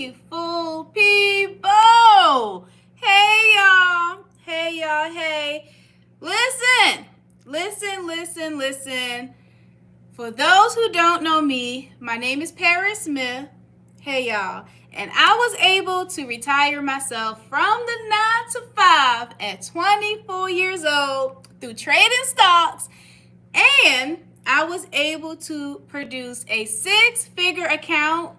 Beautiful people. Hey y'all. Hey y'all. Hey. Listen. For those who don't know me, my name is Paris Smith. Hey y'all. And I was able to retire myself from the 9 to 5 at 24 years old through trading stocks, and I was able to produce a six-figure account.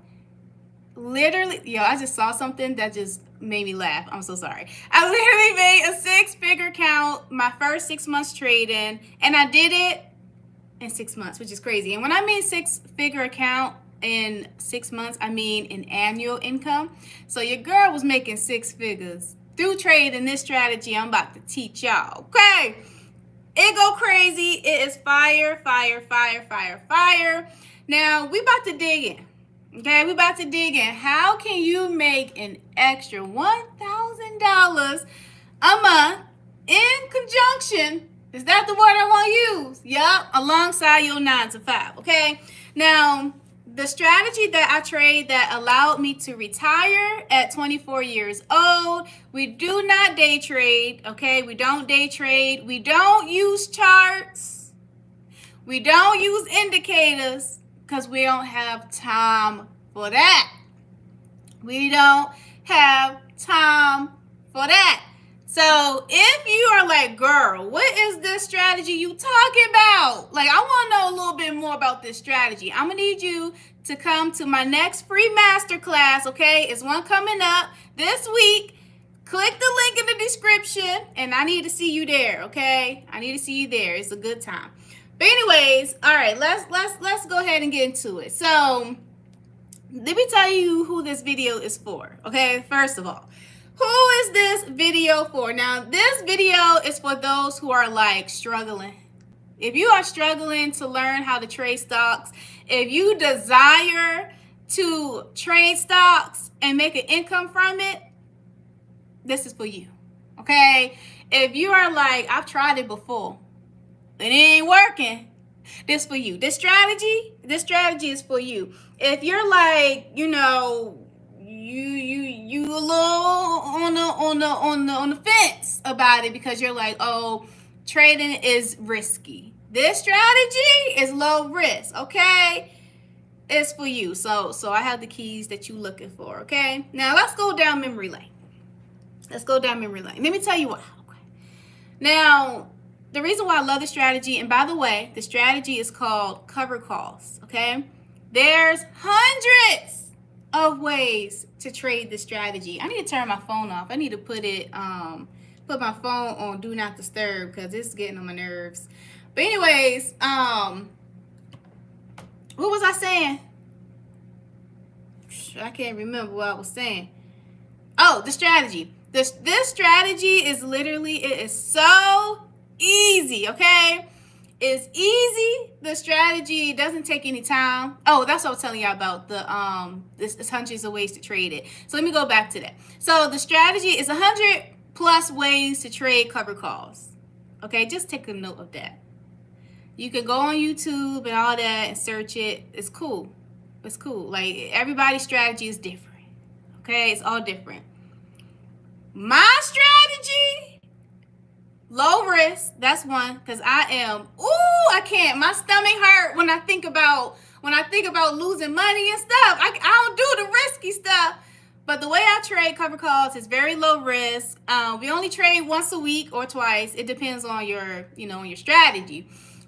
Literally, I just saw something that just made me laugh. I'm so sorry. I literally made a six-figure account my first 6 months trading, and I did it in 6 months, which is crazy. And when I mean six-figure account in 6 months, I mean an annual income. So your girl was making six figures through trading this strategy I'm about to teach y'all. Okay, it go crazy. It is fire. Now we about to dig in. Okay, we about to dig in. How can you make an extra $1,000 a month in conjunction? Is that the word I want to use? Yup, alongside your 9 to 5. Okay, now the strategy that I trade that allowed me to retire at 24 years old. We do not day trade. Okay, we don't day trade. We don't use charts. We don't use indicators, because we don't have time for that. We don't have time for that. So if you are like, girl, what is this strategy you talking about? Like, I want to know a little bit more about this strategy. I'm going to need you to come to my next free masterclass, okay? It's one coming up this week. Click the link in the description, and I need to see you there, okay? I need to see you there. It's a good time. But anyways, all right, let's go ahead and get into it. So let me tell you who this video is for. Okay, first of all, who is this video for? Now, this video is for those who are like struggling. If you are struggling to learn how to trade stocks, if you desire to trade stocks and make an income from it, this is for you. Okay, if you are like, I've tried it before, it ain't working, this for you. This strategy is for you. If you're like, you a little on the fence about it because you're like, oh, trading is risky. This strategy is low risk. Okay, it's for you. So I have the keys that you're looking for. Okay, now let's go down memory lane. Let me tell you why. Okay. Now, the reason why I love the strategy, and by the way, the strategy is called cover calls, okay? There's hundreds of ways to trade this strategy. I need to turn my phone off. I need to put my phone on do not disturb because it's getting on my nerves. But anyways, what was I saying? I can't remember what I was saying. Oh, the strategy. This strategy is literally, it is so easy, okay? It's easy. The strategy doesn't take any time. Oh, that's what I was telling y'all about. It's hundreds of ways to trade it. So let me go back to that. So the strategy is 100 plus ways to trade cover calls. Okay, just take a note of that. You can go on YouTube and all that and search it. It's cool. Like, everybody's strategy is different. Okay, it's all different. My strategy, low risk. That's one, because I can't. My stomach hurt when I think about losing money and stuff. I don't do the risky stuff. But the way I trade cover calls is very low risk. We only trade once a week or twice. It depends on your strategy.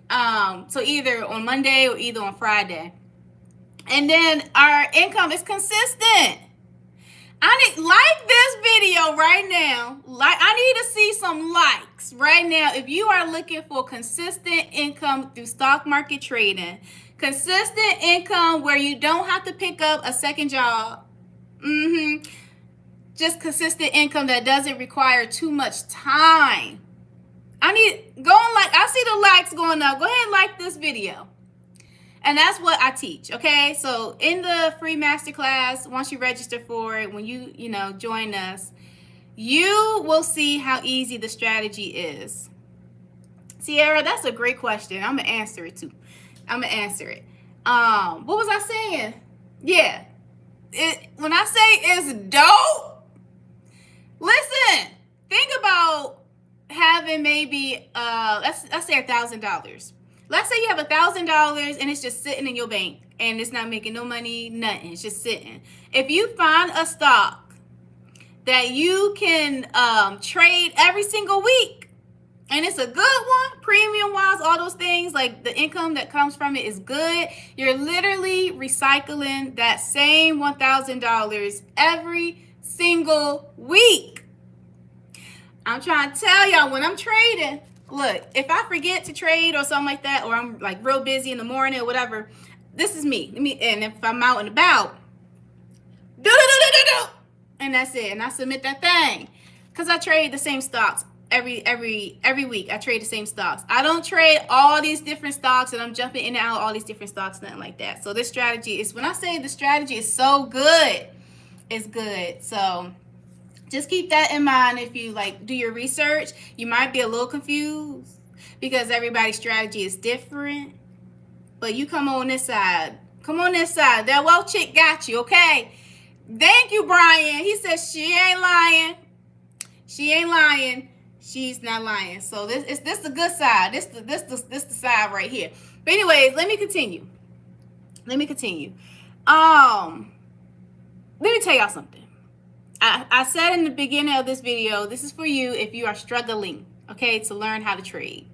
So either on Monday or either on Friday. And then our income is consistent. I need like this video right now. I need to see some likes right now. If you are looking for consistent income through stock market trading, consistent income where you don't have to pick up a second job, just consistent income that doesn't require too much time. I see the likes going up. Go ahead and like this video. And that's what I teach, okay? So in the free masterclass, once you register for it, when you join us, you will see how easy the strategy is. Sierra, that's a great question. I'm going to answer it too. What was I saying? Yeah. when I say it's dope, listen, think about having maybe let's say $1,000. Let's say you have $1,000 and it's just sitting in your bank and it's not making no money, nothing. It's just sitting. If you find a stock that you can trade every single week, and it's a good one, premium wise, all those things, like the income that comes from it is good, you're literally recycling that same $1,000 every single week. I'm trying to tell y'all, when I'm trading, look, if I forget to trade or something like that, or I'm like real busy in the morning or whatever, this is me. And if I'm out and about, and that's it. And I submit that thing, because I trade the same stocks every week. I trade the same stocks. I don't trade all these different stocks and I'm jumping in and out of all these different stocks, nothing like that. So this strategy is, when I say the strategy is so good, it's good. So just keep that in mind. If you like do your research, you might be a little confused because everybody's strategy is different. But you come on this side. Come on this side. That wealth chick got you, okay? Thank you, Brian. He says she ain't lying. She ain't lying. She's not lying. So this the good side. This the side right here. But anyways, let me continue. Let me tell y'all something. I said in the beginning of this video, this is for you if you are struggling, okay, to learn how to trade.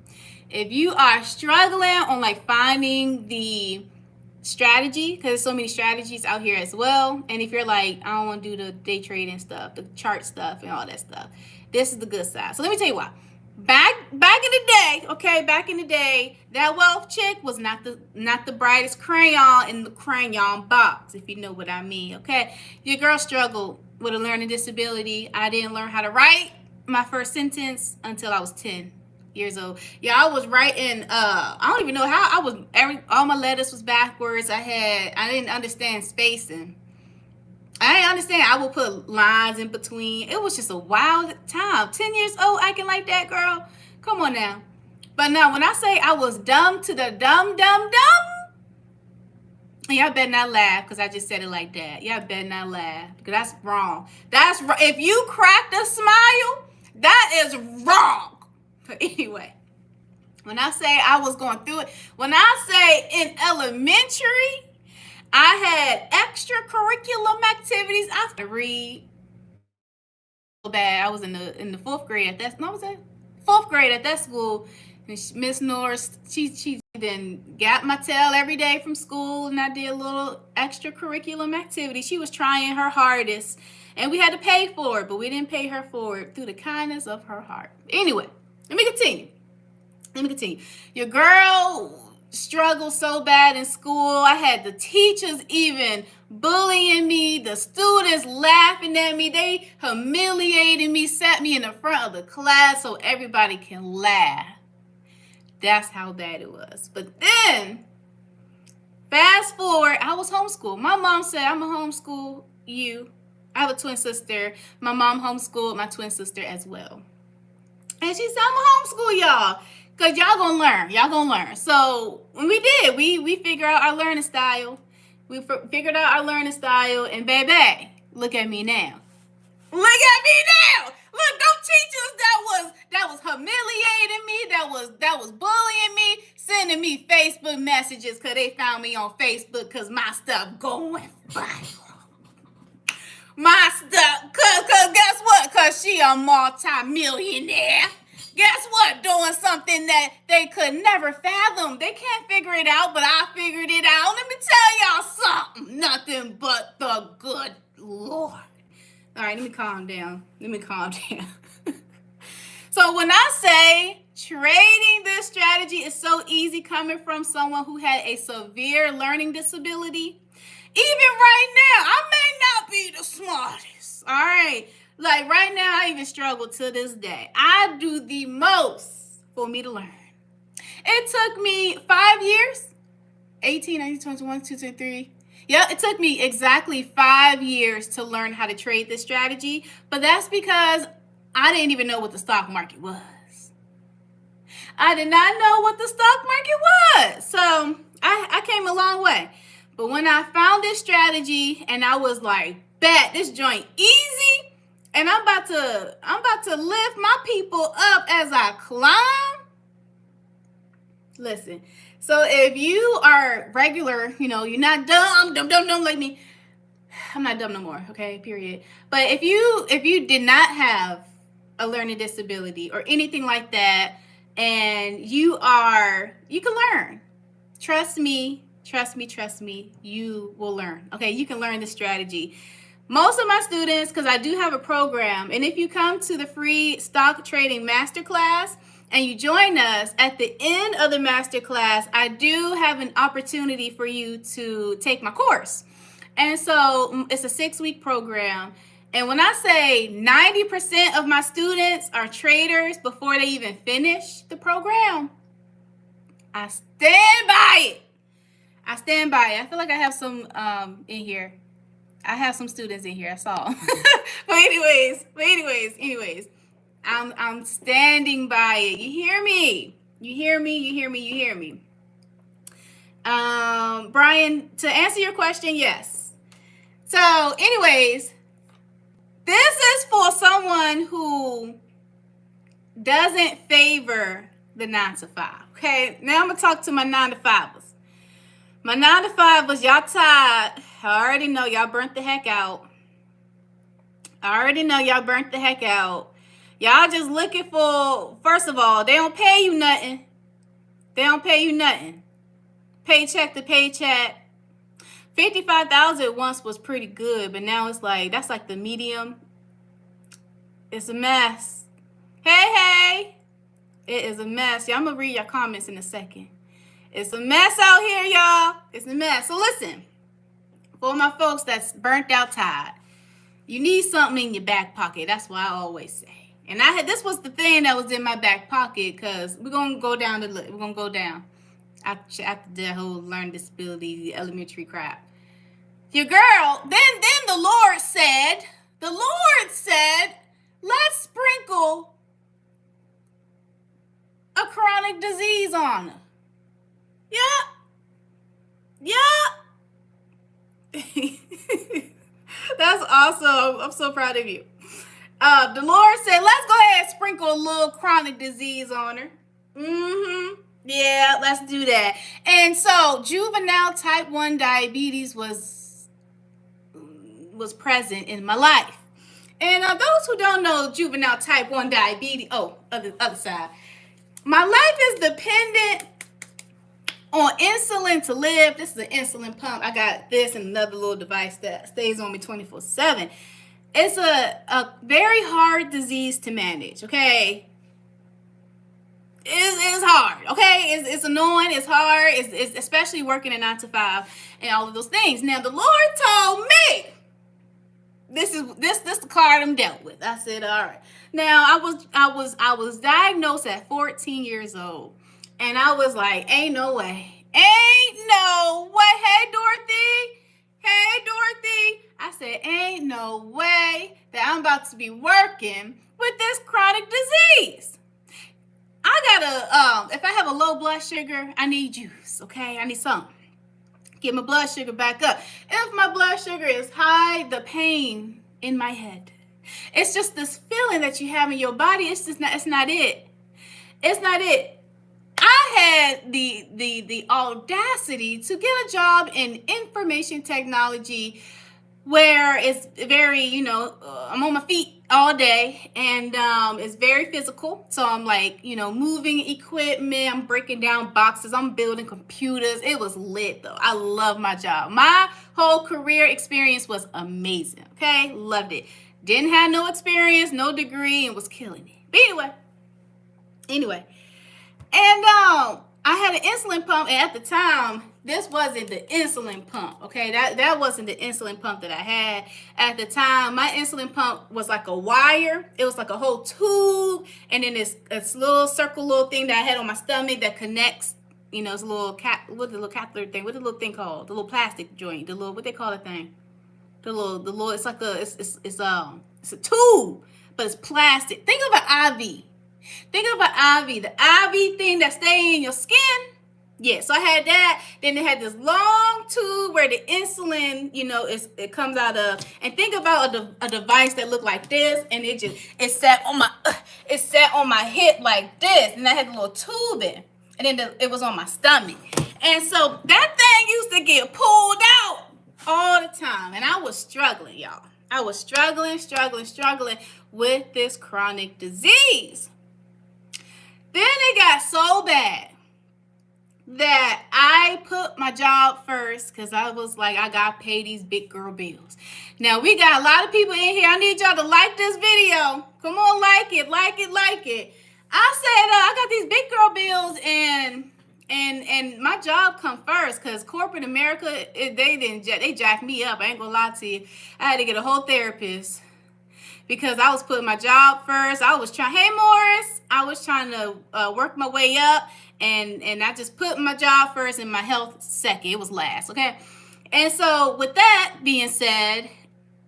If you are struggling on like finding the strategy, because there's so many strategies out here as well, and if you're like, I don't want to do the day trading stuff, the chart stuff and all that stuff, this is the good side. So let me tell you why. Back in the day, that wealth chick was not the brightest crayon in the crayon box, if you know what I mean, okay? Your girl struggled with a learning disability. I didn't learn how to write my first sentence until I was 10 years old. Yeah, I was writing, I don't even know how, all my letters was backwards. I didn't understand spacing. I didn't understand. I would put lines in between. It was just a wild time. 10 years old acting like that, girl. Come on now. But now when I say I was dumb to the dumb, y'all better not laugh because I just said it like that. Y'all better not laugh because that's wrong. That's wrong. If you cracked a smile, that is wrong. But anyway, when I say I was going through it, when I say in elementary, I had extracurricular activities. I have to read so bad. I was in the fourth grade at that. No, was that fourth grade at that school? And Miss Norris, she then got my tail every day from school, and I did a little extracurricular activity. She was trying her hardest, and we had to pay for it, but we didn't pay her for it through the kindness of her heart. Anyway, let me continue. Your girl struggled so bad in school. I had the teachers even bullying me, the students laughing at me. They humiliated me, sat me in the front of the class so everybody can laugh. That's how bad it was. But then, fast forward, I was homeschooled. My mom said, I'm going to homeschool you. I have a twin sister. My mom homeschooled my twin sister as well. And she said, I'm going to homeschool y'all. Because y'all going to learn. So, when we did, we figured out our learning style. And baby, look at me now. Look, them teachers that was humiliating me, that was bullying me, sending me Facebook messages because they found me on Facebook because my stuff going viral. My stuff, cause guess what? Cause she a multi-millionaire. Guess what? Doing something that they could never fathom. They can't figure it out, but I figured it out. Let me tell y'all something. Nothing but the good Lord. All right, let me calm down. So when I say trading this strategy is so easy coming from someone who had a severe learning disability, even right now, I may not be the smartest. All right. Like right now, I even struggle to this day. I do the most for me to learn. It took me 5 years, 18, 19, 20, 21, 22, 23. Yeah, it took me exactly 5 years to learn how to trade this strategy, but that's because I didn't even know what the stock market was. I did not know what the stock market was. So I came a long way. But when I found this strategy and I was like, bet this joint easy, and I'm about to lift my people up as I climb. Listen, so if you are regular, you're not dumb like me. I'm not dumb no more, okay, period. But if you did not have a learning disability or anything like that, and you can learn. Trust me, you will learn. Okay, you can learn this strategy. Most of my students, because I do have a program, and if you come to the free stock trading masterclass and you join us, at the end of the masterclass, I do have an opportunity for you to take my course. And so it's a 6-week program. And when I say 90% of my students are traders before they even finish the program, I stand by it. I feel like I have some in here. I have some students in here. I saw. But anyways, I'm standing by it. You hear me? Brian, to answer your question, yes. So, anyways, this is for someone who doesn't favor the 9 to 5. Okay, now I'm gonna talk to my 9 to 5ers. My 9 to 5ers, y'all tired. I already know y'all burnt the heck out. Y'all just looking for, first of all, they don't pay you nothing. Paycheck to paycheck. 55,000 once was pretty good, but now it's like, that's like the medium. It's a mess. Hey. It is a mess. Y'all, I'm going to read your comments in a second. It's a mess out here, y'all. It's a mess. So listen, for my folks that's burnt out tired, you need something in your back pocket. That's what I always say. And this was the thing that was in my back pocket, because we're going to go down after the whole learning disability, elementary crap. Your girl, then the Lord said, let's sprinkle a chronic disease on her. Yeah. That's awesome. I'm so proud of you. The Lord said, let's go ahead and sprinkle a little chronic disease on her. Yeah, let's do that. And so juvenile type 1 diabetes was present in my life. And those who don't know juvenile type 1 diabetes, other side. My life is dependent on insulin to live. This is an insulin pump. I got this and another little device that stays on me 24/7. It's a very hard disease to manage, okay? It's hard, okay? It's annoying, it's hard, it's especially working a 9 to 5 and all of those things. Now, the Lord told me, this the card I'm dealt with. I said, all right. Now, I was diagnosed at 14 years old, and I was like, ain't no way. Hey, Dorothy. I said, ain't no way that I'm about to be working with this chronic disease. I gotta, if I have a low blood sugar, I need juice, okay? I need something. Get my blood sugar back up. If my blood sugar is high, the pain in my head. It's just this feeling that you have in your body. It's not it. I had the audacity to get a job in information technology, where it's very, I'm on my feet all day, and it's very physical. So I'm like, moving equipment, I'm breaking down boxes, I'm building computers. It was lit though. I love my job. My whole career experience was amazing. Okay, loved it. Didn't have no experience, no degree, and was killing it. But anyway, and I had an insulin pump, and at the time, this wasn't the insulin pump, okay? That wasn't the insulin pump that I had. At the time, my insulin pump was like a wire. It was like a whole tube, and then this little circle little thing that I had on my stomach that connects, it's a little catheter thing. What's the little thing called? The little plastic joint. The little, what they call the thing? The little, it's like it's a tube, but it's plastic. Think of an IV. The IV thing that stays in your skin. Yeah, so I had that. Then they had this long tube where the insulin, it comes out of. And think about a device that looked like this, and it sat on my hip like this, and I had a little tube in, and then it was on my stomach, and so that thing used to get pulled out all the time, and I was struggling, y'all. I was struggling with this chronic disease. Then it got so bad that I put my job first because I was like, I got to pay these big girl bills. Now, we got a lot of people in here. I need y'all to like this video. Come on, like it. I said, I got these big girl bills, and my job come first because corporate America, they jacked me up. I ain't gonna lie to you. I had to get a whole therapist because I was putting my job first. Hey, Morris. I was trying to work my way up. And I just put my job first and my health second. It was last, okay? And so with that being said,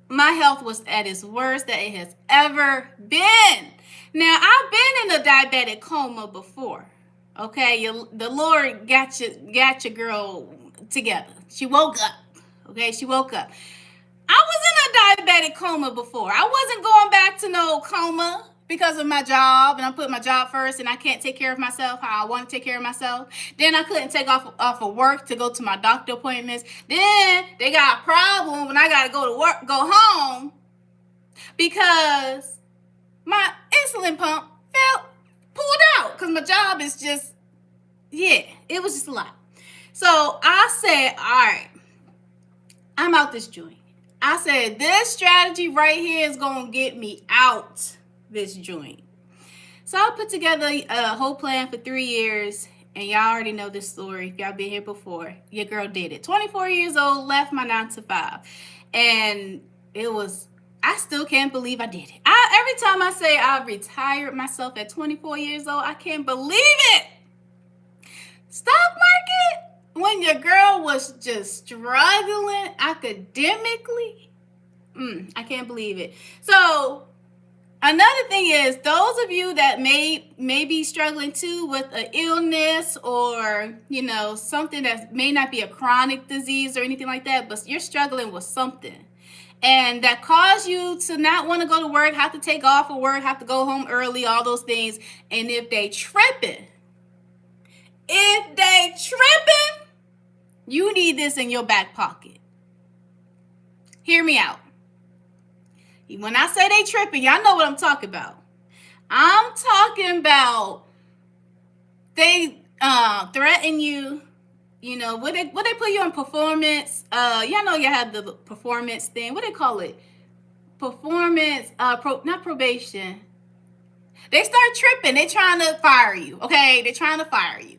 my health was at its worst that it has ever been. Now, I've been in a diabetic coma before, okay? The Lord got your girl together. She woke up, okay? She woke up. I was in a diabetic coma before. I wasn't going back to no coma because of my job, and I put my job first, and I can't take care of myself how I want to take care of myself. Then I couldn't take off of work to go to my doctor appointments. Then they got a problem when I got to go home because my insulin pump pulled out because my job is just, it was just a lot. So I said, all right, I'm out this joint. I said, this strategy right here is going to get me out this joint. So I put together a whole plan for 3 years, and y'all already know this story. If y'all been here before, your girl did it. 24 years old, left my 9 to 5. And I still can't believe I did it. Every time I say I retired myself at 24 years old, I can't believe it. Stock market, when your girl was just struggling academically, I can't believe it. So another thing is, those of you that may be struggling too with an illness or, something that may not be a chronic disease or anything like that, but you're struggling with something, and that caused you to not want to go to work, have to take off of work, have to go home early, all those things. And if they tripping, you need this in your back pocket. Hear me out. When I say they tripping, y'all know what I'm talking about. I'm talking about they threaten you. What they put you on performance. Y'all know you have the performance thing. What they call it? Performance. Not probation. They start tripping. They trying to fire you. Okay, they're trying to fire you.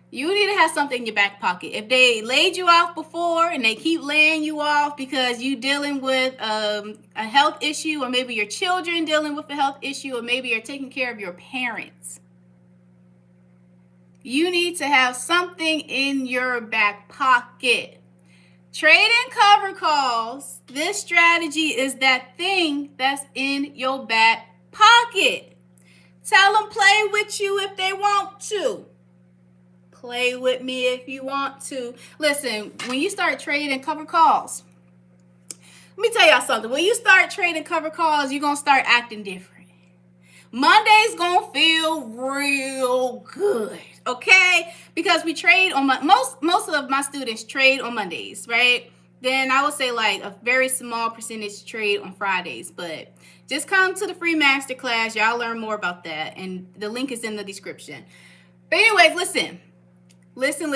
You need to have something in your back pocket. If they laid you off before and they keep laying you off because you dealing with a health issue, or maybe your children dealing with a health issue, or maybe you're taking care of your parents, you need to have something in your back pocket. Trade and cover calls. This strategy is that thing that's in your back pocket. Tell them play with you if they want to. Play with me if you want to. Listen, when you start trading cover calls, let me tell y'all something. When you start trading cover calls, you're going to start acting different. Monday's going to feel real good, okay? Because we trade on most of my students trade on Mondays, right? Then I would say like a very small percentage trade on Fridays, but just come to the free masterclass. Y'all learn more about that, and the link is in the description. But anyways, listen. They gonna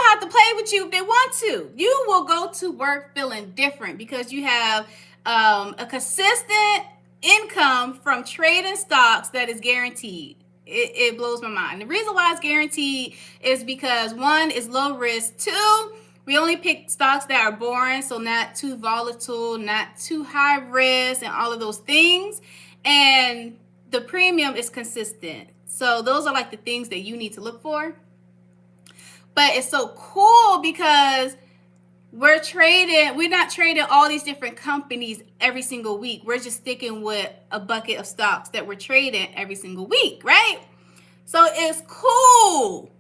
have to play with you if they want to. You will go to work feeling different because you have a consistent income from trading stocks that is guaranteed. It blows my mind. The reason why it's guaranteed is because 1, is low risk. 2, we only pick stocks that are boring, so not too volatile, not too high risk, and all of those things. And the premium is consistent. So those are like the things that you need to look for. But it's so cool because We're not trading all these different companies every single week. We're just sticking with a bucket of stocks that we're trading every single week, right? So it's cool.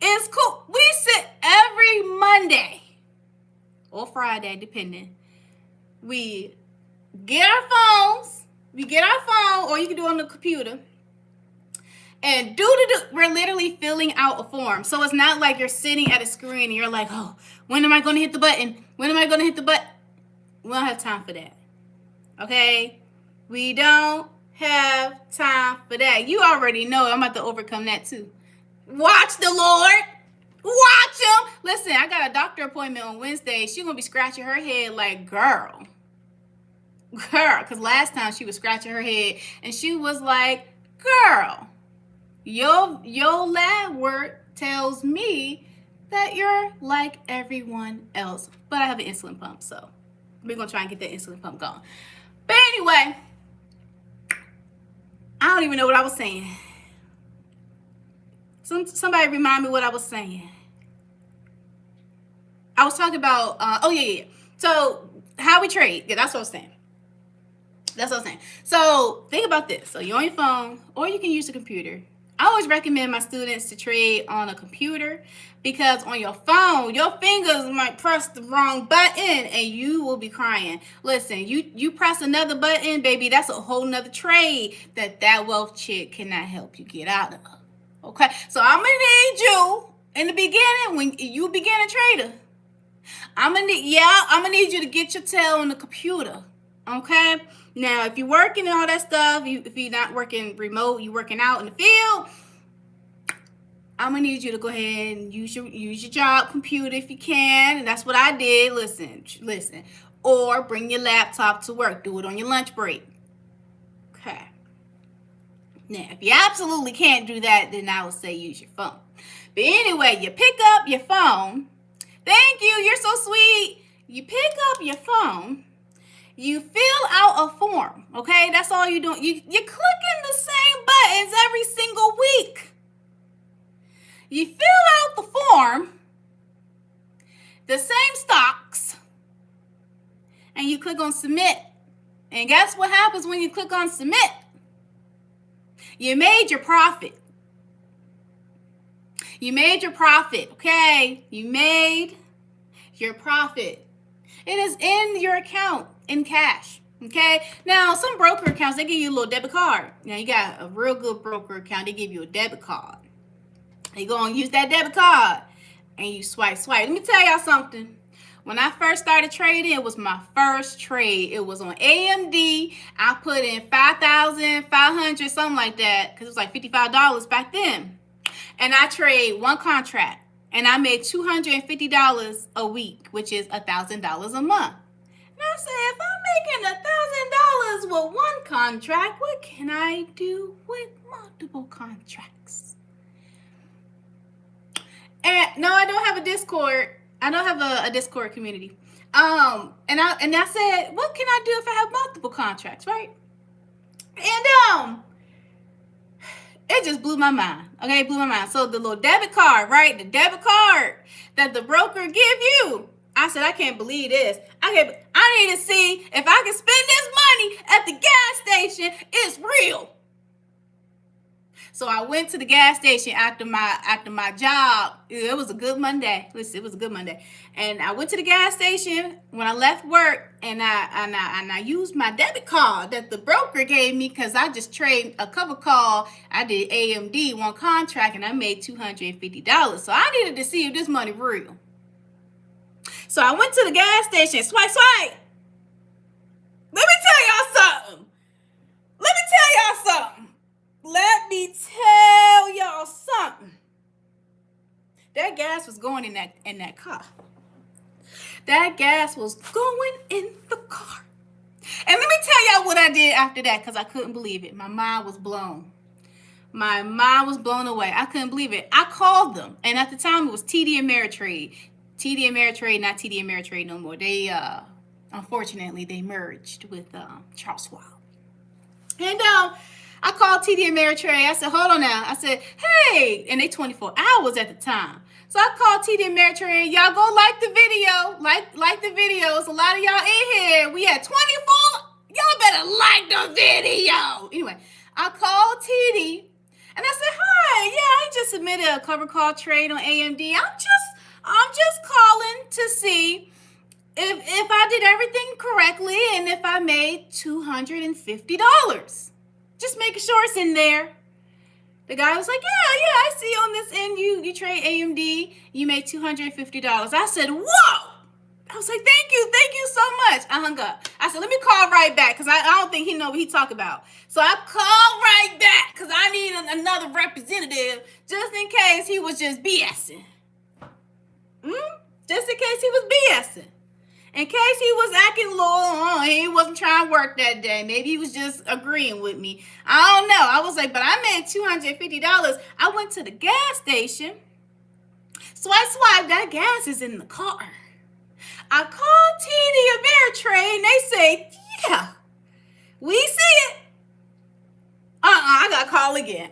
It's cool. We sit every Monday or Friday, depending. We get our phones. We get our phone, or you can do it on the computer. And we're literally filling out a form. So it's not like you're sitting at a screen and you're like, oh, when am I going to hit the button? When am I going to hit the button? We don't have time for that. Okay? We don't have time for that. You already know I'm about to overcome that too. Watch the Lord. Watch him. Listen, I got a doctor appointment on Wednesday. She's going to be scratching her head like, girl. Because last time she was scratching her head and she was like, girl, your lab work tells me that you're like everyone else. But I have an insulin pump, so we're going to try and get that insulin pump going. But anyway, I don't even know what I was saying. Somebody remind me what I was saying. I was talking about, So how we trade. Yeah, that's what I was saying. So think about this. So you're on your phone, or you can use the computer. I always recommend my students to trade on a computer, because on your phone, your fingers might press the wrong button and you will be crying. Listen, you press another button, baby, that's a whole nother trade that wealth chick cannot help you get out of. Okay, so I'm gonna need you in the beginning, when you begin a trader, I'm gonna need you to get your tail on the computer. Okay. Now, if you're working and all that stuff, if you're not working remote, you're working out in the field, I'm gonna need you to go ahead and use your job computer if you can. And that's what I did. Listen. Or bring your laptop to work. Do it on your lunch break. Okay. Now, if you absolutely can't do that, then I would say use your phone. But anyway, you pick up your phone. Thank you. You're so sweet. You pick up your phone. You fill out a form, okay? That's all you're doing. You're clicking the same buttons every single week. You fill out the form, the same stocks, and you click on submit. And guess what happens when you click on submit? You made your profit. You made your profit, okay? You made your profit. It is in your account in cash, okay? Now, some broker accounts, they give you a little debit card. Now, you got a real good broker account, they give you a debit card. You go and use that debit card, and you swipe. Let me tell y'all something. When I first started trading, it was my first trade. It was on AMD. I put in $5,500, something like that, because it was like $55 back then. And I trade one contract, and I made $250 a week, which is $1,000 a month. And I said, if I'm making $1,000 with one contract, what can I do with multiple contracts? And no, I don't have a Discord. I don't have a Discord community. And I said, what can I do if I have multiple contracts, right? And it just blew my mind. Okay, it blew my mind. So the little debit card, right? The debit card that the broker give you. I said, I can't believe this. I need to see if I can spend this money at the gas station. It's real. So I went to the gas station after my job. It was a good Monday. Listen, it was a good Monday. And I went to the gas station when I left work, and I used my debit card that the broker gave me, because I just traded a cover call. I did AMD, one contract, and I made $250. So I needed to see if this money real. So I went to the gas station, swipe. Let me tell y'all something. That gas was going in that car. That gas was going in the car. And let me tell y'all what I did after that, because I couldn't believe it. My mind was blown. My mind was blown away. I couldn't believe it. I called them, and at the time it was TD Ameritrade. TD Ameritrade, not TD Ameritrade no more. They, unfortunately, they merged with Charles Schwab. And I called TD Ameritrade. I said, hold on now. I said, hey, and they 24 hours at the time. So I called TD Ameritrade. Y'all go like the video. Like the videos. A lot of y'all in here. We had 24. Y'all better like the video. Anyway, I called TD and I said, hi, yeah, I just submitted a cover call trade on AMD. I'm just calling to see if I did everything correctly and if I made $250. Just making sure it's in there. The guy was like, yeah, I see on this end you trade AMD, you made $250. I said, whoa! I was like, thank you so much. I hung up. I said, let me call right back because I don't think he know what he talk about. So I called right back because I need another representative just in case he was just BSing. Just in case he was BSing. In case he was acting low, he wasn't trying to work that day. Maybe he was just agreeing with me. I don't know. I was like, but I made $250. I went to the gas station. Swipe, that gas is in the car. I called TD Ameritrade and they say, yeah, we see it. I got to call again.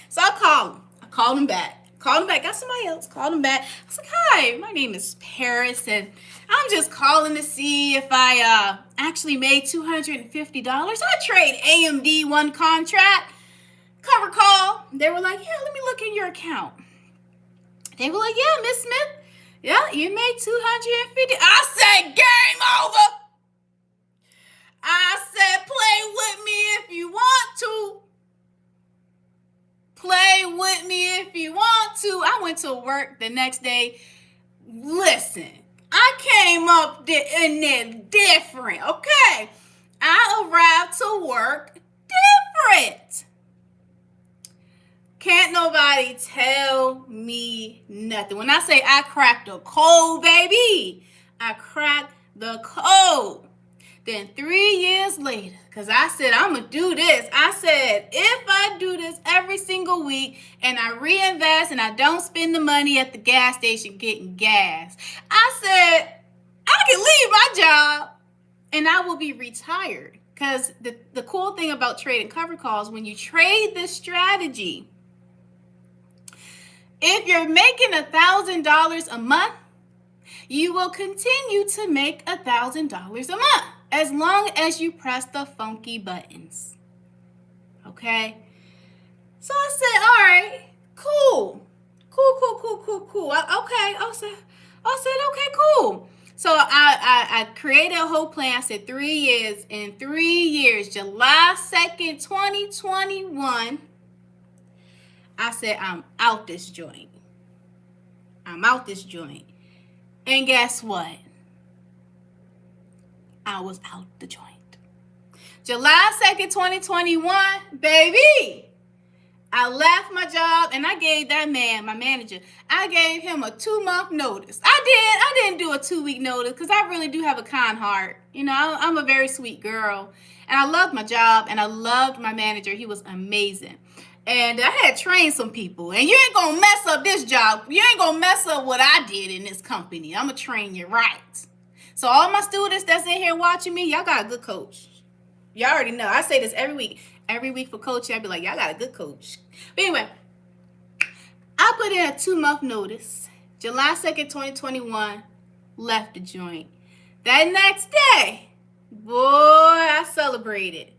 So I called him. I called him back. Got somebody else. Called him back. I was like, hi, my name is Paris and I'm just calling to see if I actually made $250. I trade AMD one contract. Cover call. They were like, yeah, let me look in your account. They were like, yeah, Miss Smith. Yeah, you made $250. I said, game over. I said, play with me if you want to. Play with me if you want to. I went to work the next day. Listen, I came up in there different, okay? I arrived to work different. Can't nobody tell me nothing. When I say I cracked the code, baby, I cracked the code. Then 3 years later, because I said, I'm going to do this. I said, if I do this every single week and I reinvest and I don't spend the money at the gas station getting gas, I said, I can leave my job and I will be retired. Because the cool thing about trading cover calls, when you trade this strategy, if you're making $1,000 a month, you will continue to make $1,000 a month as long as you press the funky buttons. Okay? So I said, all right, cool. Okay. I said, okay, cool. So I created a whole plan. I said 3 years. In 3 years, July 2nd, 2021, I said, I'm out this joint. And guess what? I was out the joint. July 2nd, 2021, baby. I left my job and I gave that man, my manager, I gave him a 2-month notice. I didn't do a 2-week notice because I really do have a kind heart. You know, I'm a very sweet girl. And I loved my job and I loved my manager. He was amazing. And I had trained some people. And you ain't going to mess up this job. You ain't going to mess up what I did in this company. I'm going to train you right. So all my students that's in here watching me, y'all got a good coach. Y'all already know. I say this every week. Every week for coaching, I be like, y'all got a good coach. But anyway, I put in a 2-month notice. July 2nd, 2021, left the joint. That next day, boy, I celebrated.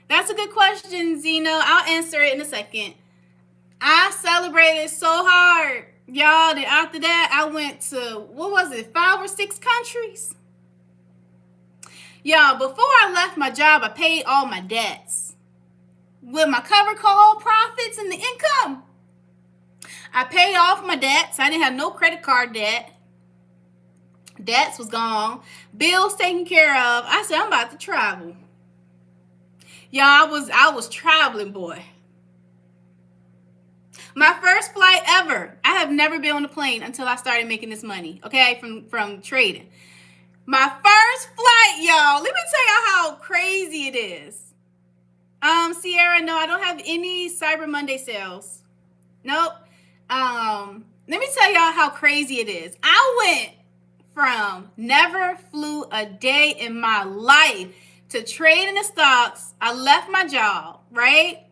That's a good question, Zeno. I'll answer it in a second. I celebrated so hard, y'all, that after that, I went to, 5 or 6 countries? Y'all, before I left my job, I paid all my debts. With my cover call profits and the income, I paid off my debts. I didn't have no credit card debt. Debts was gone. Bills taken care of. I said, I'm about to travel. Y'all, I was traveling, boy. My first flight ever. I have never been on a plane until I started making this money, okay, from trading. My first flight, y'all. Let me tell y'all how crazy it is. Sierra, no, I don't have any Cyber Monday sales. Nope. Let me tell y'all how crazy it is. I went from never flew a day in my life to trade in the stocks. I left my job, right?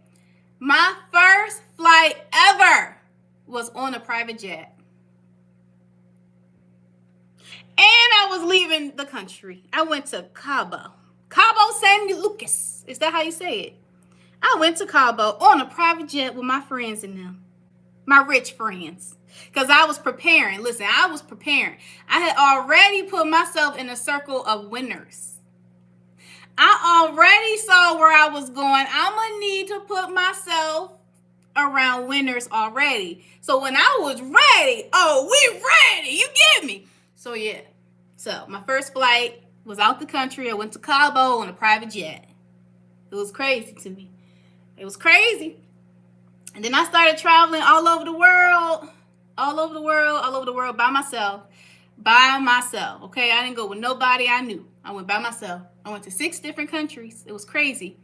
My first flight ever was on a private jet. And I was leaving the country. I went to Cabo San Lucas. Is that how you say it? I went to Cabo on a private jet with my friends and them. My rich friends. Because I was preparing. Listen, I was preparing. I had already put myself in a circle of winners. I already saw where I was going. I'm going to need to put myself around winners already. So when I was ready, we ready. You get me? So yeah. So my first flight was out the country. I went to Cabo on a private jet. It was crazy to me. It was crazy. And then I started traveling all over the world by myself. Okay, I didn't go with nobody I knew. I went by myself. I went to 6 different countries. It was crazy.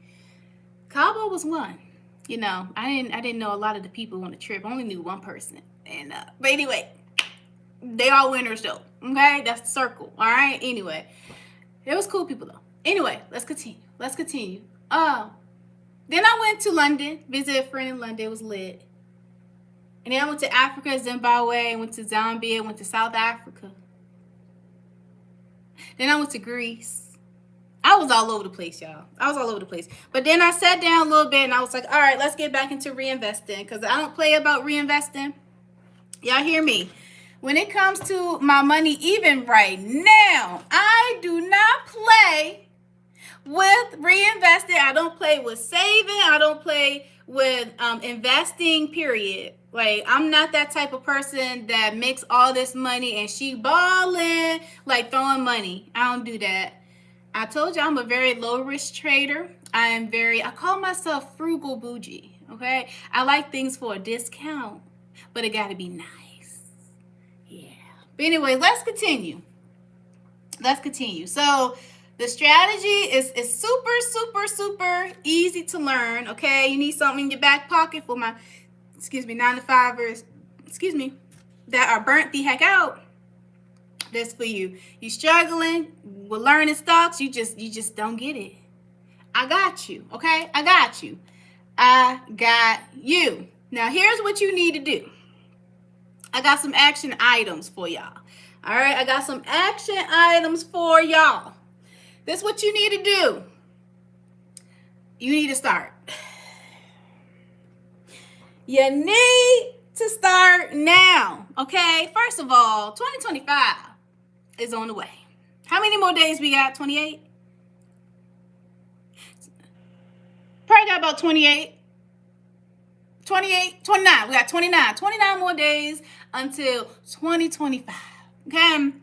Cabo was one. You know, I didn't know a lot of the people on the trip. I only knew one person. And but anyway, they all winners though. Okay, that's the circle. All right. Anyway, it was cool people though. Anyway, let's continue. Then I went to London, visited a friend in London. It was lit. And then I went to Africa, Zimbabwe, went to Zambia, went to South Africa. Then I went to Greece. I was all over the place, y'all. But then I sat down a little bit and I was like, all right, let's get back into reinvesting because I don't play about reinvesting. Y'all hear me? When it comes to my money, even right now, I do not play with reinvesting. I don't play with saving. I don't play with investing, period. Like, I'm not that type of person that makes all this money and she balling, like throwing money. I don't do that. I told you I'm a very low risk trader. I call myself frugal bougie, okay? I like things for a discount, but it got to be nice. Yeah. But anyway, let's continue. So the strategy is super easy to learn, okay? You need something in your back pocket for my, 9-to-5ers, that are burnt the heck out. That's for you. You struggling with learning stocks, you just don't get it. I got you, okay? I got you. Now, here's what you need to do. I got some action items for y'all. All right, I got some action items for y'all. This is what you need to do. You need to start. You need to start now, okay? First of all, 2025 is on the way. How many more days we got? 28? Probably got about 28. 29. We got 29. 29 more days until 2025, okay?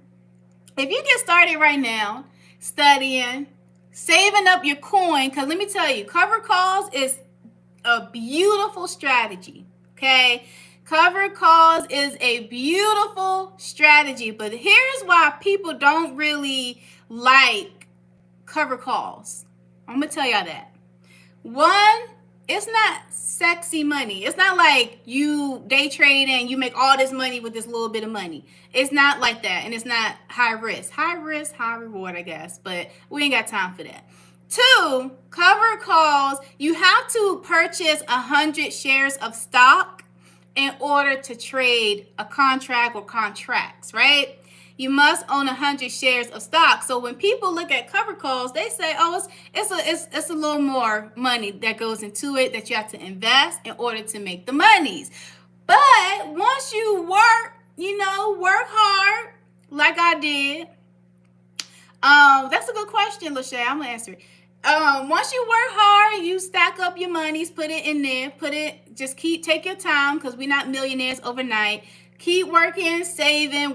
If you get started right now, studying, saving up your coin, because let me tell you, cover calls is a beautiful strategy, okay? Cover calls is a beautiful strategy, but here's why people don't really like cover calls. I'm going to tell y'all that. One, it's not sexy money. It's not like you day trade and you make all this money with this little bit of money. It's not like that, and it's not high risk. High risk, high reward, I guess, but we ain't got time for that. 2, cover calls, you have to purchase 100 shares of stock in order to trade a contract or contracts, right? You must own 100 shares of stock. So when people look at cover calls, they say, oh, it's a little more money that goes into it that you have to invest in order to make the monies. But once you work hard like I did. That's a good question, Lachey. I'm going to answer it. Once you work hard, you stack up your monies, put it in there, take your time because we're not millionaires overnight. Keep working, saving,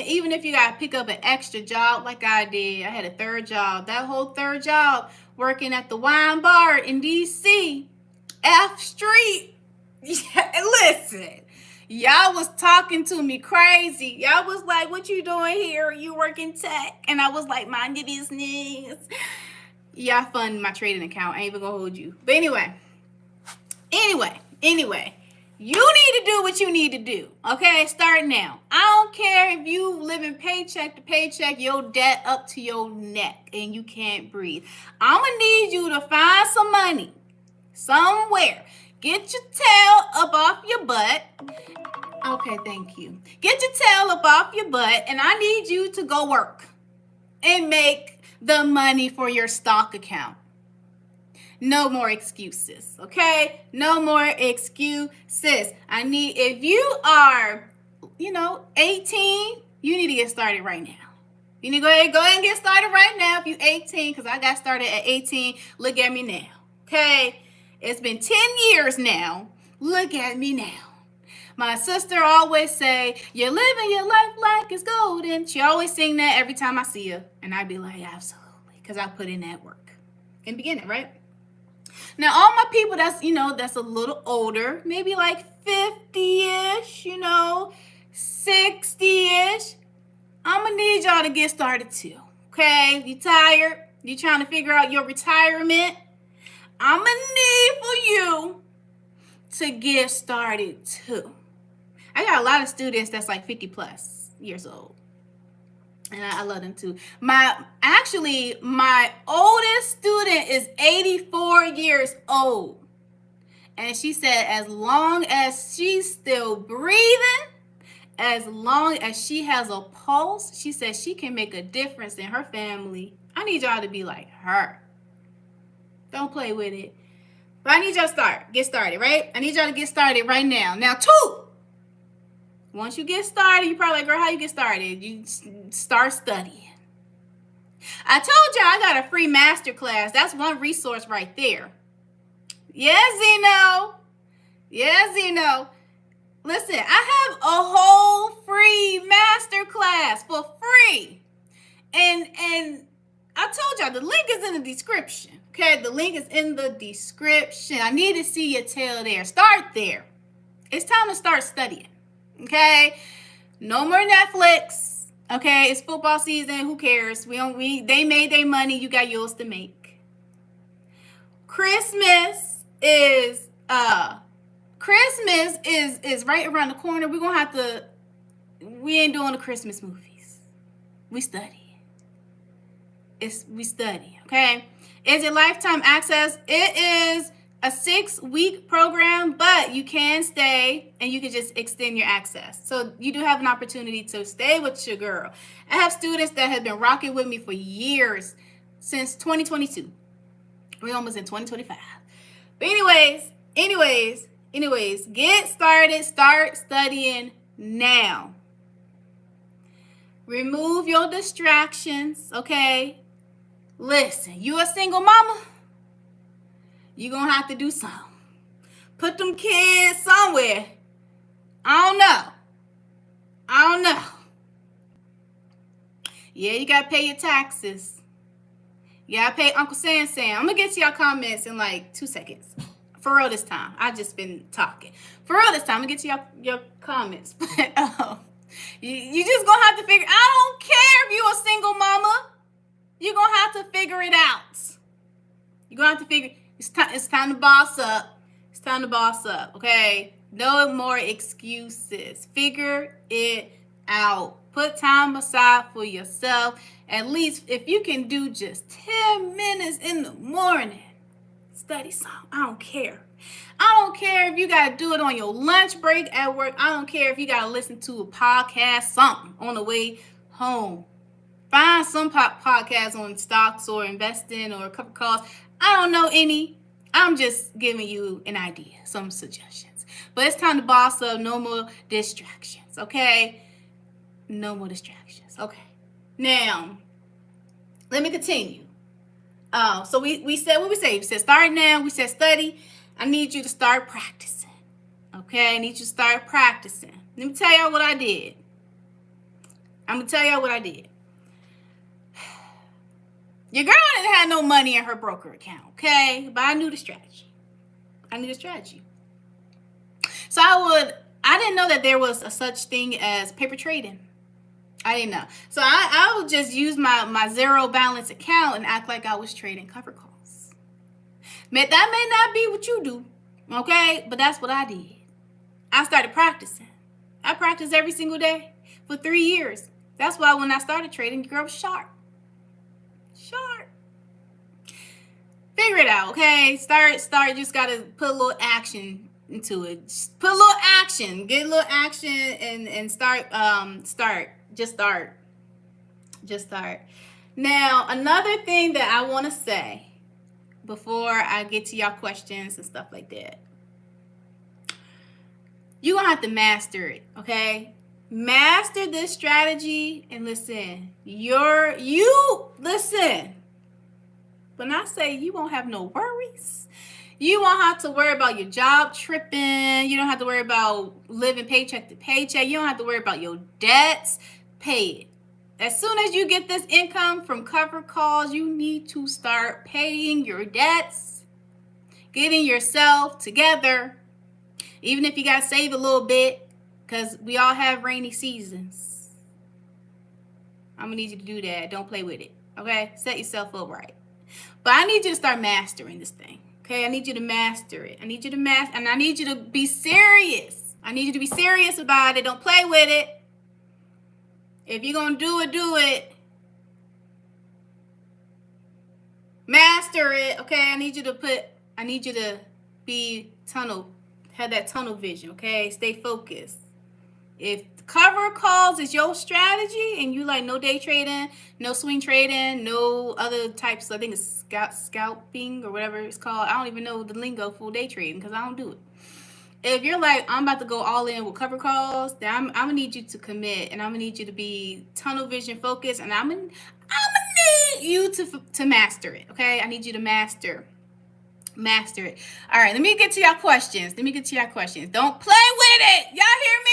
even if you got to pick up an extra job like I did. I had a third job. That whole third job, working at the wine bar in D.C., F Street. Yeah, listen, y'all was talking to me crazy. Y'all was like, what you doing here? You working tech? And I was like, mind your business. Y'all fund my trading account. I ain't even gonna hold you. But anyway, You need to do what you need to do. Okay, start now. I don't care if you living paycheck to paycheck, your debt up to your neck and you can't breathe. I'm gonna need you to find some money somewhere. Get your tail up off your butt. Okay, thank you. Get your tail up off your butt, and I need you to go work and make the money for your stock account. No more excuses, okay? No more excuses. If you are, 18, you need to get started right now. You need to go ahead and get started right now if you're 18, because I got started at 18. Look at me now, okay? It's been 10 years now. Look at me now. My sister always say, you're living your life like it's golden. She always sing that every time I see her. And I'd be like, absolutely, because I put in that work. In the beginning, right? Now, all my people that's a little older, maybe like 50-ish, 60-ish, I'm going to need y'all to get started too, okay? You tired? You trying to figure out your retirement? I'm going to need for you to get started too. I got a lot of students that's like 50 plus years old. And I love them too. My oldest student is 84 years old. And she said as long as she's still breathing, as long as she has a pulse, she says she can make a difference in her family. I need y'all to be like her. Don't play with it. But I need y'all to get started, right? I need y'all to get started right now. Now, 2. Once you get started, you're probably like, girl, how you get started? You start studying. I told y'all I got a free masterclass. That's one resource right there. Yeah, Zeno. Listen, I have a whole free masterclass for free. And I told y'all the link is in the description. Okay, the link is in the description. I need to see your tail there. Start there. It's time to start studying. Okay, no more Netflix. Okay, it's football season. Who cares? They made their money. You got yours to make. Christmas is right around the corner. We ain't doing the Christmas movies. We study. Okay. Is it lifetime access? It is a 6-week program, but you can stay and you can just extend your access. So you do have an opportunity to stay with your girl. I have students that have been rocking with me for years, since 2022. We're almost in 2025. But anyways, get started. Start studying now. Remove your distractions, okay? Listen, you a single mama? You're going to have to do something. Put them kids somewhere. I don't know. Yeah, you got to pay your taxes. You got to pay Uncle Sam. I'm going to get to y'all comments in like 2 seconds. For real this time. I just been talking. For real this time. I'm going to get to your comments. But you just going to have to figure. I don't care if you a single mama. You're going to have to figure it out. You're going to have to figure. It's time to boss up. It's time to boss up, okay? No more excuses. Figure it out. Put time aside for yourself. At least if you can do just 10 minutes in the morning, study something. I don't care. I don't care if you got to do it on your lunch break at work. I don't care if you got to listen to a podcast, something on the way home. Find some podcasts on stocks or investing or a couple calls. I don't know any. I'm just giving you an idea, some suggestions. But it's time to boss up. No more distractions, okay? No more distractions, okay? Now, let me continue. So we said what we said. We said start now. We said study. I need you to start practicing, okay? I need you to start practicing. Let me tell y'all what I did. Your girl didn't have no money in her broker account, okay? But I knew the strategy. So I didn't know that there was a such thing as paper trading. I didn't know. So I would just use my zero balance account and act like I was trading cover calls. That may not be what you do, okay? But that's what I did. I started practicing. I practiced every single day for 3 years. That's why when I started trading, girl, sharp. Sharp. Figure it out, okay? Start. Just gotta put a little action into it. Just put a little action. Get a little action and start. Just start. Just start. Now, another thing that I want to say before I get to y'all questions and stuff like that. You're going to have to master it, okay? Master this strategy and listen. Listen. When I say you won't have no worries, you won't have to worry about your job tripping. You don't have to worry about living paycheck to paycheck. You don't have to worry about your debts. Pay it. As soon as you get this income from cover calls, you need to start paying your debts, getting yourself together, even if you got to save a little bit, because we all have rainy seasons. I'm going to need you to do that. Don't play with it, okay? Set yourself up right. But I need you to start mastering this thing, okay? I need you to master it. I need you to master, and I need you to be serious. I need you to be serious about it. Don't play with it. If you're going to do it. Master it, okay? I need you to have that tunnel vision, okay? Stay focused. If cover calls is your strategy and you like no day trading, no swing trading, no other types, I think it's scalping or whatever it's called. I don't even know the lingo for day trading because I don't do it. If you're like, I'm about to go all in with cover calls, then I'm gonna need you to commit, and I'm gonna need you to be tunnel vision focused, and I'm gonna need you to master it. Okay, I need you to master it. All right, let me get to y'all questions. Don't play with it. Y'all hear me?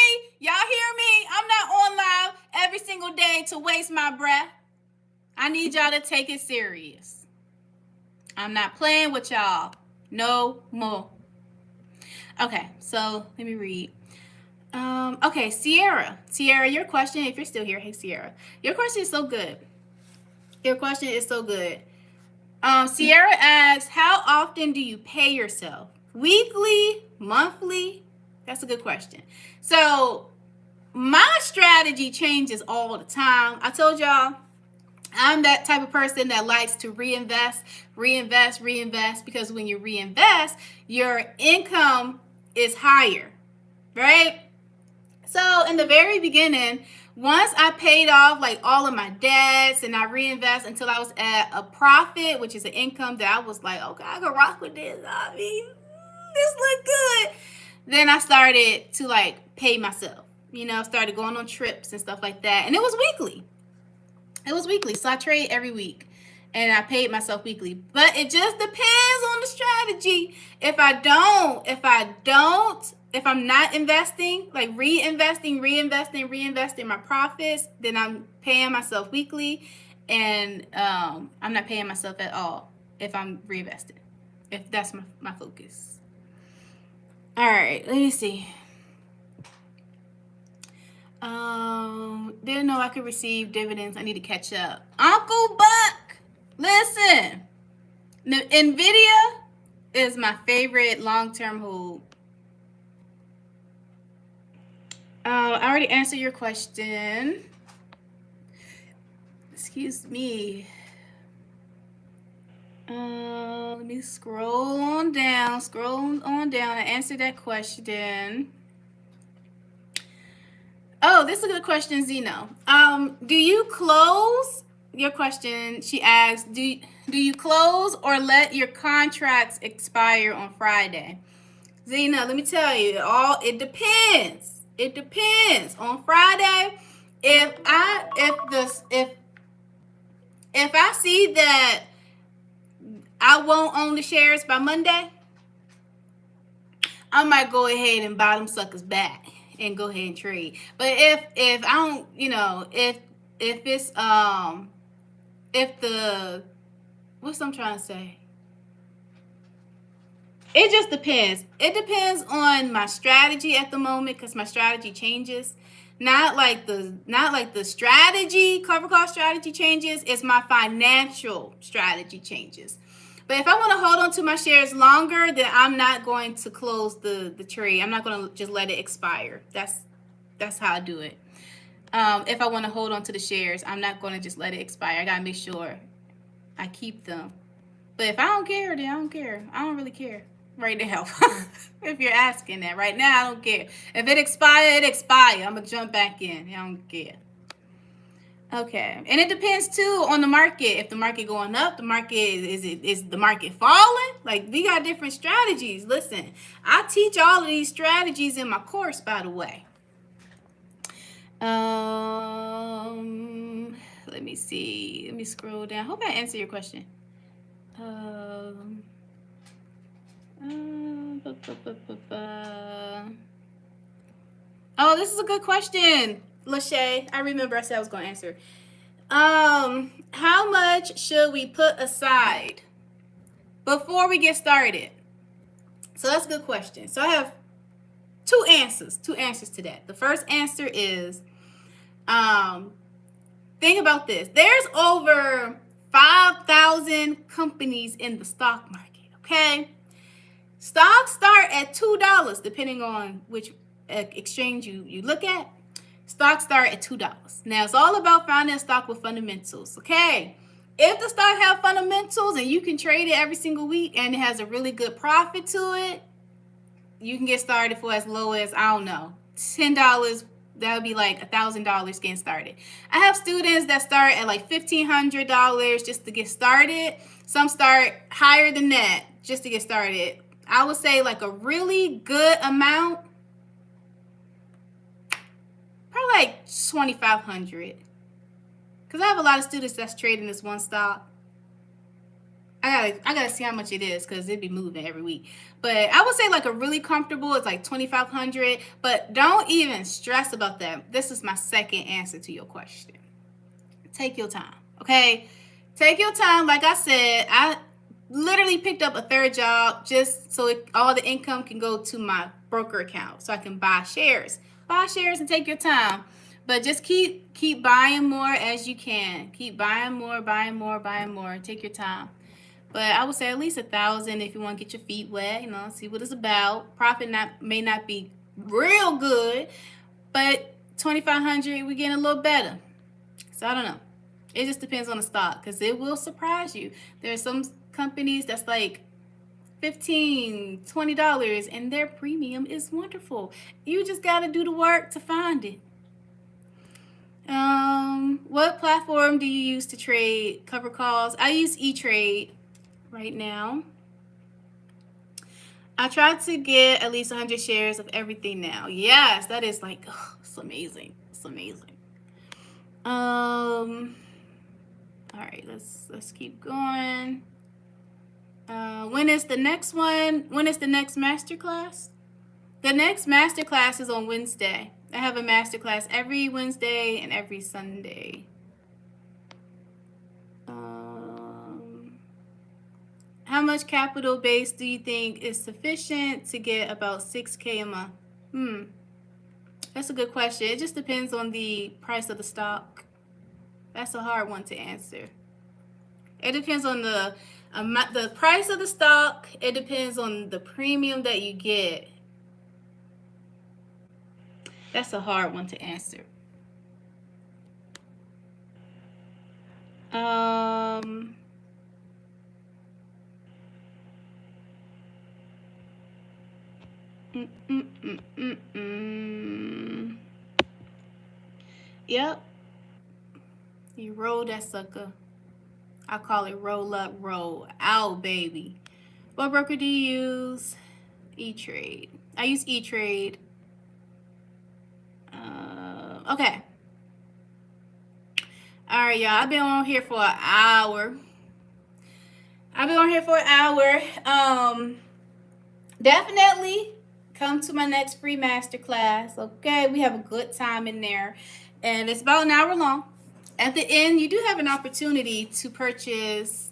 I'm not on live every single day to waste my breath. I need y'all to take it serious. I'm not playing with y'all no more. Okay, so let me read. Okay, Sierra, your question, if you're still here, hey Sierra, your question is so good. Sierra asks, how often do you pay yourself? Weekly, monthly? That's a good question. So my strategy changes all the time. I told y'all, I'm that type of person that likes to reinvest, because when you reinvest, your income is higher, right? So in the very beginning, once I paid off like all of my debts and I reinvest until I was at a profit, which is an income that I was like, okay, I can rock with this. I mean, this look good. Then I started to like pay myself, started going on trips and stuff like that. And it was weekly. So I trade every week and I paid myself weekly, but it just depends on the strategy. If I'm not investing, like reinvesting my profits, then I'm paying myself weekly, and I'm not paying myself at all if I'm reinvesting, if that's my focus. All right, let me see. Didn't know I could receive dividends. I need to catch up. Uncle Buck, listen. NVIDIA is my favorite long-term hold. I already answered your question. Excuse me. Let me scroll on down. I answered that question. Oh, this is a good question, Zeno. Do you close? Your question, she asks, do you close or let your contracts expire on Friday? Zena, let me tell you, it depends. It depends. On Friday, if I see that I won't own the shares by Monday, I might go ahead and buy them suckers back and go ahead and trade. But if I don't, if it's what's I'm trying to say? It just depends. It depends on my strategy at the moment, because my strategy changes. Not like the strategy, cover call strategy changes. It's my financial strategy changes. But if I want to hold on to my shares longer, then I'm not going to close the trade. I'm not going to just let it expire. That's how I do it. If I want to hold on to the shares, I'm not going to just let it expire. I got to make sure I keep them. But if I don't care, then I don't care. I don't really care right now. If you're asking that. Right now, I don't care. If it expire, it expire. I'm going to jump back in. I don't care. Okay. And it depends, too, on the market. If the market going up, the market, is the market falling? Like, we got different strategies. Listen, I teach all of these strategies in my course, by the way. Let me see. Let me scroll down. Hope I answer your question. Oh, this is a good question, Lachey. I remember I said I was going to answer. How much should we put aside before we get started? So that's a good question. So I have two answers to that. The first answer is, think about this. There's over 5,000 companies in the stock market, okay? Stocks start at $2, depending on which exchange you look at. Stocks start at $2. Now, it's all about finding a stock with fundamentals, okay? If the stock have fundamentals and you can trade it every single week and it has a really good profit to it, you can get started for as low as, I don't know, $10. That would be like $1,000 getting started. I have students that start at like $1,500 just to get started. Some start higher than that just to get started. I would say like a really good amount, probably like $2,500. Because I have a lot of students that's trading this one stock. I gotta see how much it is because it'd be moving every week. But I would say like a really comfortable, it's like $2,500. But don't even stress about that. This is my second answer to your question. Take your time, okay? Take your time. Like I said, I literally picked up a third job just so all the income can go to my broker account so I can buy shares. Buy shares and take your time. But just keep buying more as you can. Keep buying more, buying more, buying more. Take your time. But I would say at least 1,000 if you want to get your feet wet, see what it's about. Profit may not be real good, but 2,500 we're getting a little better. So I don't know. It just depends on the stock because it will surprise you. There are some companies that's like $15, $20 and their premium is wonderful. You just got to do the work to find it. What platform do you use to trade cover calls? I use E-Trade right now. I try to get at least 100 shares of everything now. Yes, that is like, it's amazing. It's amazing. All right, let's keep going. When is the next one? When is the next masterclass? The next masterclass is on Wednesday. I have a masterclass every Wednesday and every Sunday. How much capital base do you think is sufficient to get about 6K a month? That's a good question. It just depends on the price of the stock. That's a hard one to answer. It depends on the price of the stock. It depends on the premium that you get. That's a hard one to answer. Yep. You roll that sucker. I call it roll up, roll out, baby. What broker do you use? E-Trade. I use E-Trade. Okay. All right, y'all. I've been on here for an hour. Definitely come to my next free masterclass. Okay, we have a good time in there, and it's about an hour long. At the end, you do have an opportunity to purchase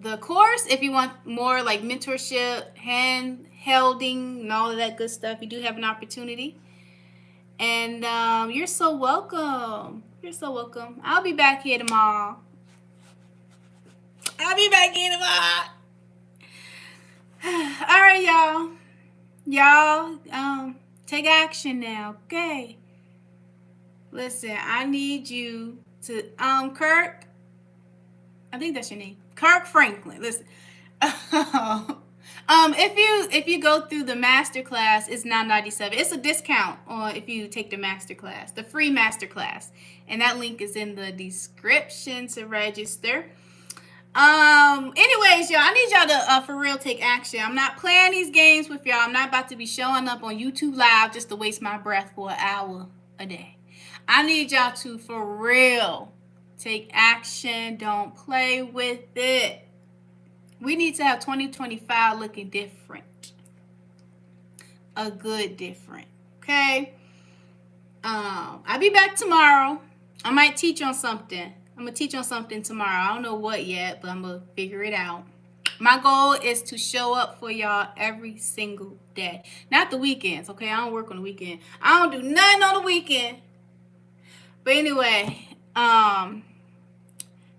the course if you want more like mentorship, hand-holding, and all of that good stuff. You do have an opportunity. And you're so welcome. You're so welcome. I'll be back here tomorrow. All right, y'all. Y'all, take action now, okay? Listen, I need you to, Kirk, I think that's your name. Kirk Franklin. Listen. If you go through the masterclass, it's $9.97. It's a discount on if you take the masterclass, the free masterclass, and that link is in the description to register. Anyways, y'all, I need y'all to for real take action. I'm not playing these games with y'all. I'm not about to be showing up on YouTube Live just to waste my breath for an hour a day. I need y'all to for real take action. Don't play with it. We need to have 2025 looking different. A good different. Okay? I'll be back tomorrow. I might teach on something. I'm going to teach on something tomorrow. I don't know what yet, but I'm going to figure it out. My goal is to show up for y'all every single day. Not the weekends, okay? I don't work on the weekend. I don't do nothing on the weekend. But anyway, hold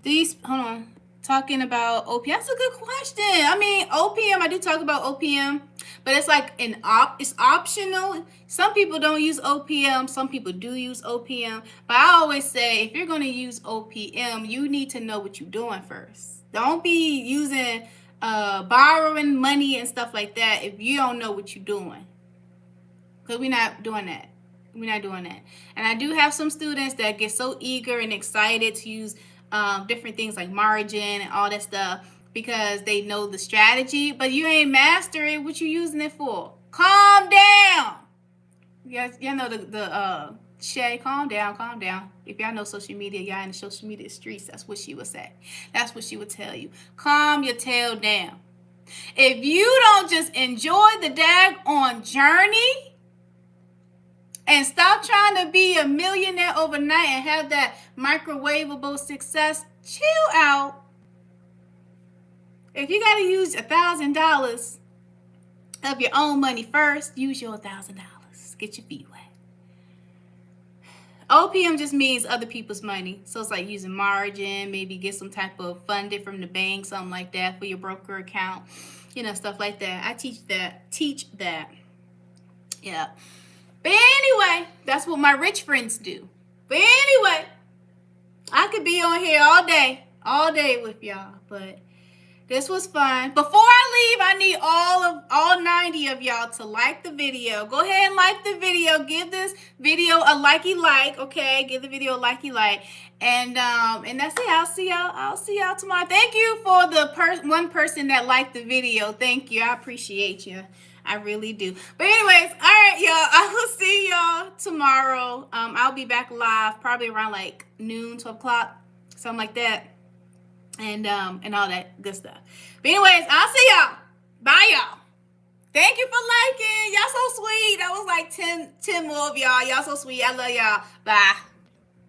on. Talking about opium. That's a good question. I mean, opium, I do talk about opium, but it's like it's optional. Some people don't use opium. Some people do use opium. But I always say, if you're going to use opium, you need to know what you're doing first. Don't be using, borrowing money and stuff like that if you don't know what you're doing. Because we're not doing that. We're not doing that. And I do have some students that get so eager and excited to use different things like margin and all that stuff because they know the strategy, but you ain't mastering what you using it for. Calm down. Yes, y'all know the Shay, calm down. If y'all know social media, y'all in the social media streets, that's what she would say. That's what she would tell you. Calm your tail down. If you don't just enjoy the daggone journey and stop trying to be a millionaire overnight and have that microwavable success, chill out. If you got to use $1,000 of your own money first, use your $1,000. Get your feet wet. OPM just means other people's money. So it's like using margin, maybe get some type of funding from the bank, something like that for your broker account, stuff like that. I teach that. Yeah. But anyway, that's what my rich friends do. But anyway, I could be on here all day with y'all. But this was fun. Before I leave, I need all 90 of y'all to like the video. Go ahead and like the video. Give this video a likey like, okay? Give the video a likey like. And that's it. I'll see y'all tomorrow. Thank you for the one person that liked the video. Thank you. I appreciate you. I really do. But anyways, all right, y'all. I will see y'all tomorrow. I'll be back live probably around like noon, 12 o'clock, something like that. And all that good stuff. But anyways, I'll see y'all. Bye, y'all. Thank you for liking. Y'all so sweet. That was like 10 more of y'all. Y'all so sweet. I love y'all. Bye.